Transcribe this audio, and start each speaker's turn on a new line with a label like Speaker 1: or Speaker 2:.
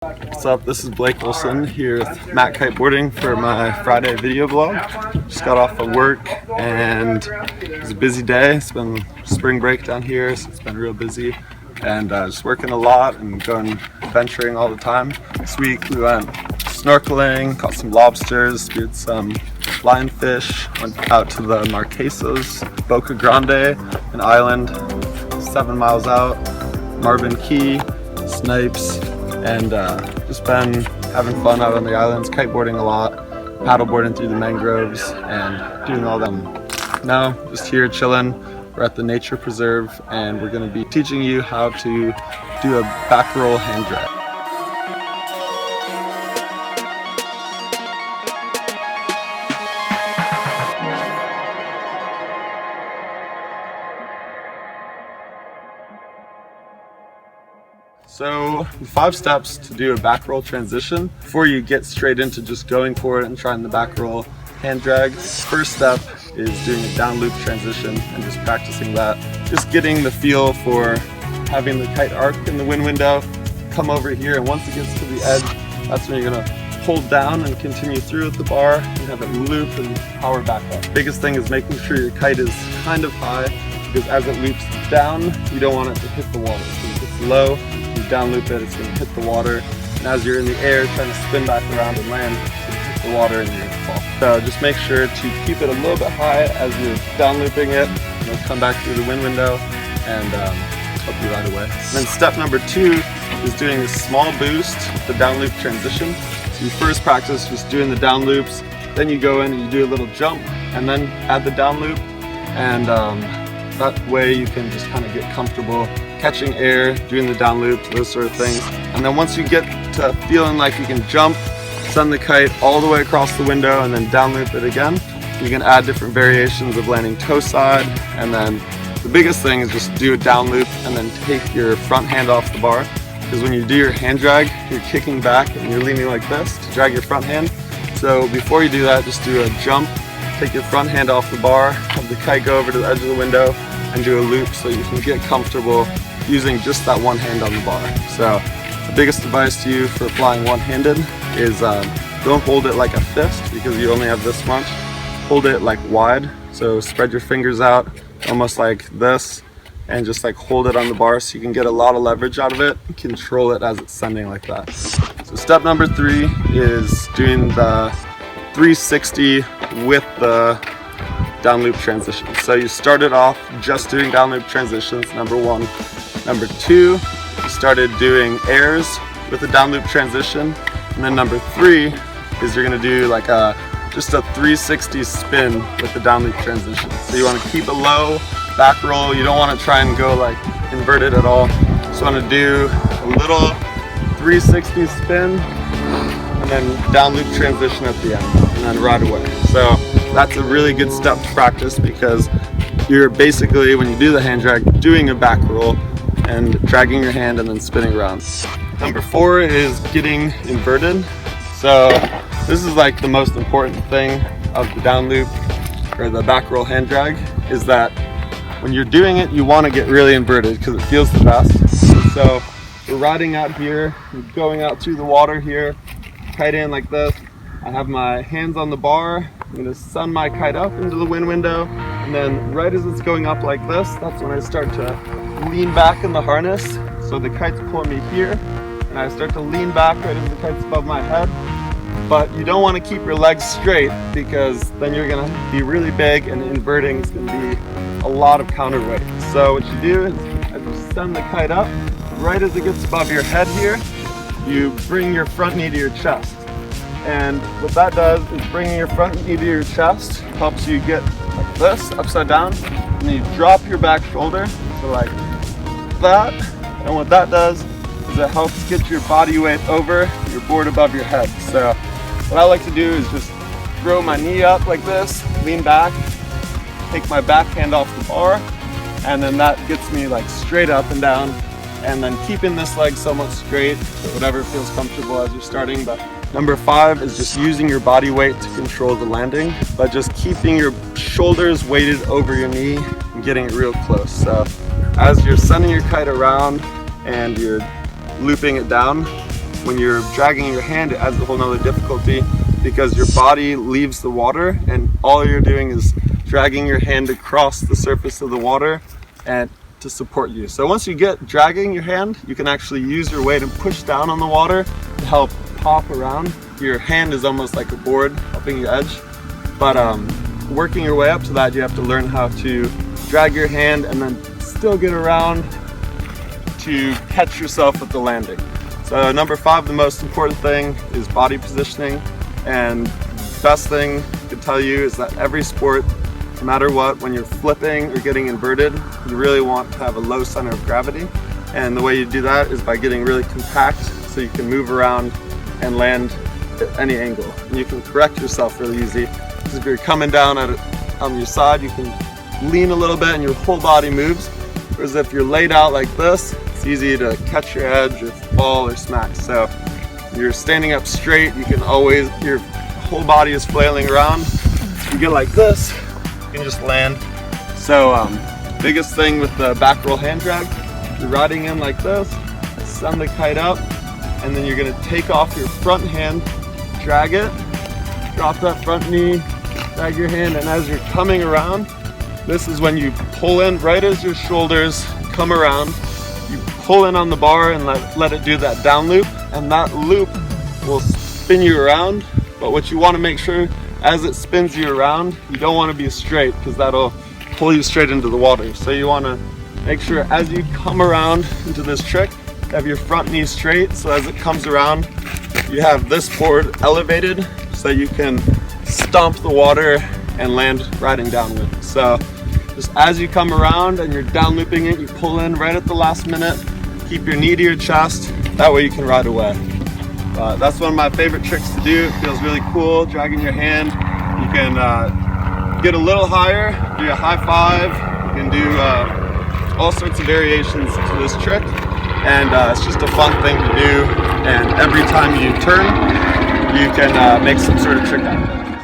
Speaker 1: What's up? This is Blake Wilson here with Matt Kiteboarding for my Friday video blog. Just got off of work and it was a busy day. It's been spring break down here, so it's been real busy. And just working a lot and going adventuring all the time. This week we went snorkeling, caught some lobsters, did some lionfish, went out to the Marquesas, Boca Grande, an island 7 miles out, Marvin Key, Snipes, and just been having fun out on the islands, kiteboarding a lot, paddleboarding through the mangroves, and doing all them. Now, just here chilling. We're at the nature preserve, and we're going to be teaching you how to do a back roll hand drag. So 5 steps to do a back roll transition before you get straight into just going for it and trying the back roll hand drag. First step is doing a down loop transition and just practicing that. Just getting the feel for having the kite arc in the wind window, come over here, and once it gets to the edge, that's when you're gonna hold down and continue through with the bar and have it loop and power back up. Biggest thing is making sure your kite is kind of high, because as it loops down, you don't want it to hit the water. So if it's low, you down loop it, it's going to hit the water, and as you're in the air trying to spin back around and land, it's going to hit the water and you're going to fall. So just make sure to keep it a little bit high as you're down looping it. You'll come back through the wind window and help you right away. And then step number 2 is doing a small boost, the down loop transition. So you first practice just doing the down loops, then you go in and you do a little jump, and then add the down loop, and that way you can just kind of get comfortable catching air, doing the down loops, those sort of things. And then once you get to feeling like you can jump, send the kite all the way across the window and then down loop it again, you can add different variations of landing toe side. And then the biggest thing is just do a down loop and then take your front hand off the bar. Because when you do your hand drag, you're kicking back and you're leaning like this to drag your front hand. So before you do that, just do a jump, take your front hand off the bar, have the kite go over to the edge of the window, and do a loop so you can get comfortable using just that one hand on the bar. So the biggest advice to you for flying one-handed is don't hold it like a fist, because you only have this much. Hold it like wide, so spread your fingers out almost like this and just like hold it on the bar so you can get a lot of leverage out of it, control it as it's sending like that. So step number 3 is doing the 360 with the down loop transition. So you started off just doing down loop transitions, number 1. Number 2, you started doing airs with a down loop transition. And then number 3 is you're gonna do like just a 360 spin with the down loop transition. So you wanna keep a low back roll. You don't wanna try and go like inverted at all. Just wanna do a little 360 spin and then down loop transition at the end and then right away. So that's a really good step to practice, because you're basically, when you do the hand drag, doing a back roll and dragging your hand and then spinning around. Number 4 is getting inverted. So this is like the most important thing of the down loop or the back roll hand drag, is that when you're doing it, you want to get really inverted because it feels the best. So we're riding out here, going out through the water here, kite in like this. I have my hands on the bar. I'm going to sun my kite up into the wind window, and then right as it's going up like this, that's when I start to lean back in the harness. So the kite's pulling me here, and I start to lean back right as the kite's above my head. But you don't want to keep your legs straight, because then you're going to be really big and inverting is going to be a lot of counterweight. So what you do is as you send the kite up, right as it gets above your head here, you bring your front knee to your chest. And what that does is bringing your front knee to your chest helps you get like this, upside down, and then you drop your back shoulder, so like that. And what that does is it helps get your body weight over your board above your head. So what I like to do is just throw my knee up like this, lean back, take my back hand off the bar, and then that gets me like straight up and down, and then keeping this leg somewhat straight, whatever feels comfortable as you're starting. But number 5 is just using your body weight to control the landing, but just keeping your shoulders weighted over your knee and getting it real close. So as you're sending your kite around and you're looping it down, when you're dragging your hand, it adds a whole nother difficulty because your body leaves the water and all you're doing is dragging your hand across the surface of the water and to support you. So once you get dragging your hand, you can actually use your weight and push down on the water to help pop around. Your hand is almost like a board helping you edge. But working your way up to that, you have to learn how to drag your hand and then still get around to catch yourself with the landing. So number 5, the most important thing is body positioning. And the best thing I can tell you is that every sport, no matter what, when you're flipping or getting inverted, you really want to have a low center of gravity. And the way you do that is by getting really compact so you can move around and land at any angle. And you can correct yourself really easy. Because if you're coming down on your side, you can lean a little bit and your whole body moves. Whereas if you're laid out like this, it's easy to catch your edge or fall or smack. So if you're standing up straight, you can always, your whole body is flailing around. You get like this, you can just land. So biggest thing with the back roll hand drag, you're riding in like this, send the kite up, and then you're gonna take off your front hand, drag it, drop that front knee, drag your hand, and as you're coming around, this is when you pull in right as your shoulders come around, you pull in on the bar and let it do that down loop, and that loop will spin you around. But what you want to make sure as it spins you around, you don't want to be straight because that'll pull you straight into the water. So you want to make sure as you come around into this trick, you have your front knee straight, so as it comes around, you have this board elevated so you can stomp the water and land riding downwind. So just as you come around and you're down looping it, you pull in right at the last minute, keep your knee to your chest, that way you can ride away. That's one of my favorite tricks to do. It feels really cool, dragging your hand. You can get a little higher, do a high five, you can do all sorts of variations to this trick, and it's just a fun thing to do, and every time you turn, you can make some sort of trick out of it.